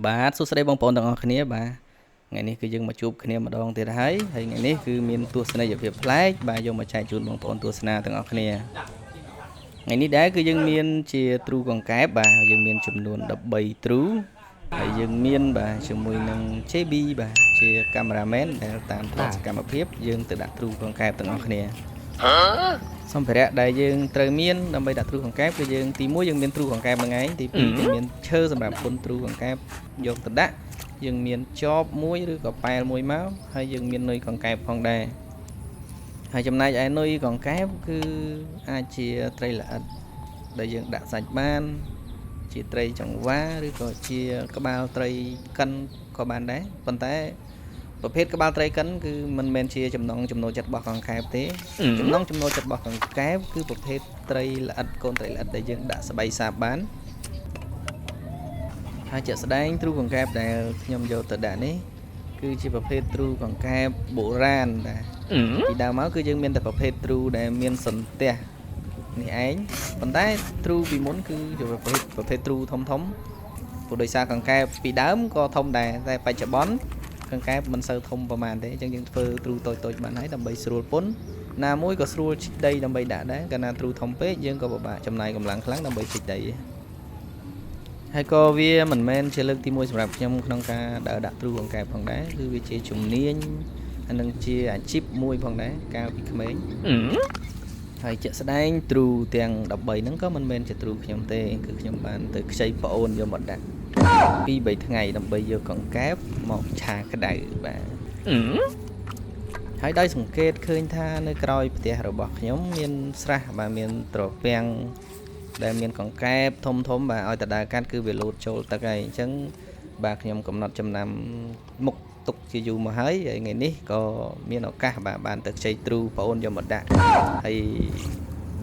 បាទសួស្តីបងប្អូនទាំងអស់គ្នាបាទថ្ងៃនេះគឺយើងមកជួបគ្នាម្ដងទៀតហើយថ្ងៃនេះគឺមានទស្សនីយភាពប្លែកបាទយកមកចែកជូនបងប្អូនទស្សនាទាំងអស់គ្នាថ្ងៃនេះដែរគឺយើងមានជាទ្រូកង្កែបបាទយើងមានចំនួន13ទ្រូហើយយើងមានបាទជាមួយនឹង JB បាទជាកាមេរ៉ាមែនដែលតាមផ្នែកសកម្មភាពយើងទៅដាក់ទ្រូកង្កែបទាំងអស់គ្នាសម្ភារៈដែលយើងត្រូវមានដើម្បីដាក់ទ្រូកង្កែបគឺយើងទី1យើងមានទ្រូកង្កែបហ្នឹងឯងទី2យើងមានឈើសម្រាប់ពន្ធទ្រូកង្កែបយកទៅដាក់យើងមានចបមួយឬក៏ប៉ែលមួយមកហើយយើងមាននុយកង្កែបផងដែរហើយចំណែកឯនុយកង្កែបគឺអាចជាត្រីល្អិតដែលយើងដាក់សាច់បានជាត្រីចង្វាឬក៏ជាក្បាលត្រីកិនក៏បានដែរប៉ុន្តែប្រភេទក្បាលត្រីកិនគឺមិនមែនជាចំណងចំណូលចិត្តរបស់កង្កែបទេចំណងចំណូលចិត្តរបស់កង្កែបគឺប្រភេទត្រីល្អិតកូនត្រីល្អិតដែលយើងដាក់ស្បៃសាបបានហើយជាក់ស្ដែងទ្រូកង្កែបដែលខ្ញុំយកទៅដាក់នេះគឺជាប្រភេទទ្រូកង្កែបបុរាណដែរពីដើមមកគឺយើងមានតែប្រភេទទ្រូដែលមានសន្ទះនេះឯងប៉ុន្តែទ្រូពីមុនគឺជាប្រភេទទ្រូធំព្រោះដោយសារកង្កែបពីដើមក៏ធំដែរតែបច្ចុប្បន្នកង្កែបមិនសូវធំប្រហែលទេអញ្ចឹងយើងធ្វើទ្រូតូចបានហើយដើម្បីស្រួលពន្ធណាមួយក៏ស្រួលជីកដីដើម្បីដាក់ដែរកាលណាទ្រូធំពេកយើងក៏ពិបាកចំណាយកម្លាំងខ្លាំងដើម្បីជីកដីហើយក៏វាមិនមែនជាលើកទី1សម្រាប់ខ្ញុំក្នុងការដើរដាក់ទ្រូកង្កែបផងដែរគឺវាជាជំនាញហើយនឹងជាអាជីពមួយផងដែរកាលពីក្មេងហើយជាក់ស្ដែងទ្រូទាំង13ហ្នឹងក៏មិនមែនជាទ្រូខ្ញុំទេគឺខ្ញុំបានទៅខ្ចីប្អូនយកមកដាក់2-3ថ្ងៃដើម្បីយកកង្កែបមកឆាក្តៅបាទហើយដោយសង្កេតឃើញថានៅក្រោយផ្ទះរបស់ខ្ញុំមានស្រះបាទមានត្រពាំងដែលមានកង្កែបធំបាទឲ្យតដើរកាត់គឺវាលោតចូលទឹកហើយអញ្ចឹងបាទខ្ញុំកំណត់ចំណាំមុខទុកជាយូរមកហើយថ្ងៃនេះក៏មានឱកាសបាទបានទៅខ្ចីទ្រូប្អូនយកមកដាក់ហើយ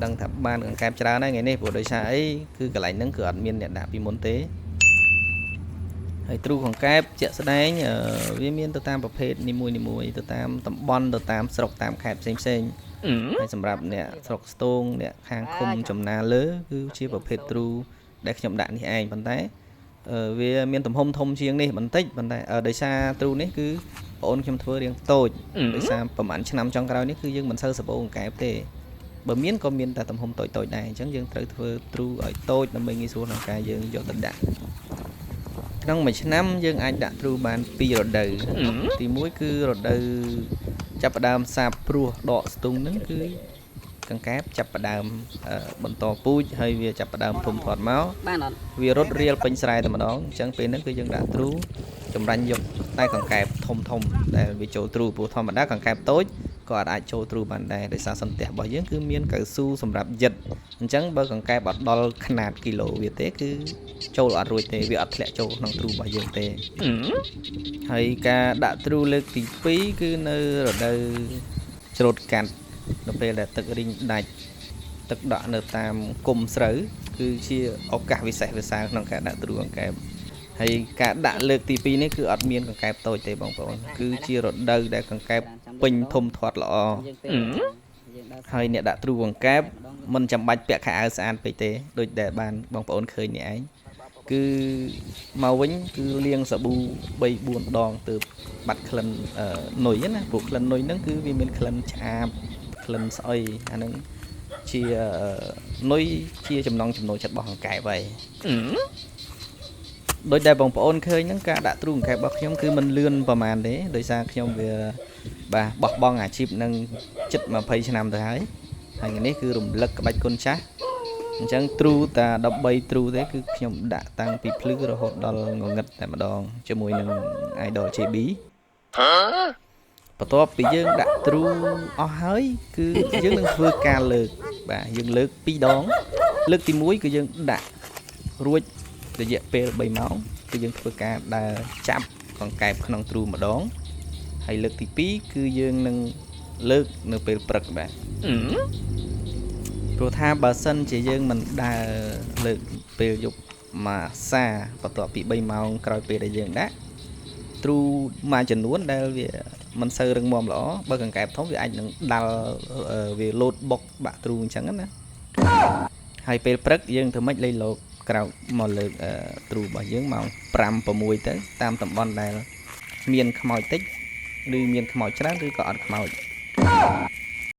ដឹងថាបានកង្កែបច្រើនហើយថ្ងៃនេះព្រោះដោយសារអីគឺកន្លែងហ្នឹងគឺអត់មានអ្នកដាក់ពីមុនទេហើយទ្រូកង្កែបជាក់ស្ដែងវាមានទៅតាមប្រភេទនីមួយទៅតាមតំបន់ទៅតាមស្រុកតាមខេត្តផ្សេងហើយសម្រាប់អ្នកស្រុកស្ទងអ្នកខាងឃុំចំណាលើគឺជាប្រភេទទ្រូដែលខ្ញុំដាក់នេះឯងប៉ុន្តែវាមានទំហំធំជាងនេះបន្តិចប៉ុន្តែដោយសារទ្រូនេះគឺបងអូនខ្ញុំធ្វើរៀងតូចដោយសារប្រហែលឆ្នាំចុងក្រោយនេះគឺយើងមិនសូវសបោកង្កែបទេបើមានក៏មានតែទំហំតូចដែរអញ្ចឹងយើងត្រូវធ្វើទ្រូឲ្យតូចដើម្បីងាយស្រួលក្នុងការយើងយកទៅដាក់ក្នុងមួយឆ្នាំយើងអាចដាក់ទ្រូបាន2រដូវទី1គឺរដូវចាប់ផ្ដើមសាបព្រោះដកស្ទូងហ្នឹងគឺកង្កែបចាប់ផ្ដើមបន្តពូជហើយវាចាប់ផ្ដើមធំធាត់មកវារត់រៀលពេញស្រែតែម្ដងអញ្ចឹងពេលហ្នឹងគឺយើងដាក់ទ្រូចម្រាញ់យកតែកង្កែបធំដែលវាចូលទ្រូព្រោះធម្មតាកង្កែបតូចក៏អាចចូលទ្រូបានដែរដោយសារសន្ទះរបស់យើងគឺមានកៅស៊ូសម្រាប់យិតអញ្ចឹងបើកង្កែបអត់ដល់ຂະຫນាតគីឡូវាទេគឺចូលអត់រួចទេវាអត់ធ្លាក់ចូលក្នុងទ្រូរបស់យើងទេហើយការដាក់ទ្រូលើកទី2គឺនៅរដូវច្រូតកាត់នៅពេលដែលទឹករីងដាច់ទឹកដក់នៅតាមគុម្ពស្រូវគឺជាឱកាសវិសេសវិសាលក្នុងការដាក់ទ្រូកង្កែបហើយការដាក់លើកទី2នេះគឺអត់មានកង្កែបតូចទេបងប្អូនគឺជារដូវដែលកង្កែបពេញធំធាត់ល្អហើយអ្នកដាក់ទ្រូកង្កែបមិនចាំបាច់ពាក់ខោអាវស្អាតពេកទេដូចដែលបានបងប្អូនឃើញនេះឯងគឺមកវិញគឺលាងសាប៊ូ 3-4 ដងទើបបាត់ក្លិននុយណាព្រោះក្លិននុយហ្នឹងគឺវាមានក្លិនឆ្អាបក្លិនស្អុយអាហ្នឹងជានុយជាចំណងចំណូលចិត្តរបស់កង្កែបហើយដោយដែលបងប្អូនឃើញហ្នឹងការដាក់ទ្រូកង្កែបរបស់ខ្ញុំគឺមិនលឿនប្រហែលទេដោយសារខ្ញុំវាបាទបោះបង់អាជីពនឹងជិត20ឆ្នាំទៅហើយថ្ងៃនេះគឺរំលឹកក្បាច់គុណចាស់អញ្ចឹងទ្រូតា13ទ្រូទេគឺខ្ញុំដាក់តាំងពីភ្លឺរហូតដល់ងងឹតតែម្ដងជាមួយនឹង idol JB បន្ទាប់ពីយើងដាក់ទ្រូអស់ហើយគឺយើងនឹងធ្វើការលើកបាទយើងលើក2ដងលើកទី1គឺយើងដាក់រួចរយៈពេល3ម៉ោងគឺយើងធ្វើការដើរចាប់កង្កែបក្នុងទ្រូម្ដងហើយលើកទី2គឺយើងនឹងលើកនៅពេលព្រឹកបាទព្រោះថាបើសិនជាយើងមិនដើរលើកពេលយប់មួយសាបន្ទាប់ពី3ម៉ោងក្រោយពេលដែលយើងដាក់ទ្រូមួយចំនួនដែលវាមិនសូវរឹងមាំល្អបើកង្កែបធំវាអាចនឹងដាល់វាលោតបុកបាក់ទ្រូអញ្ចឹងណាហើយពេលព្រឹកយើងធ្វើម៉េចលៃលោក ក្រោកមកលើកទ្រូរបស់យើងម៉ោង5 6ទៅតាមតំបន់ដែលមានខ្មោចតិចឬមានខ្មោចច្រើនឬក៏អត់ខ្មោច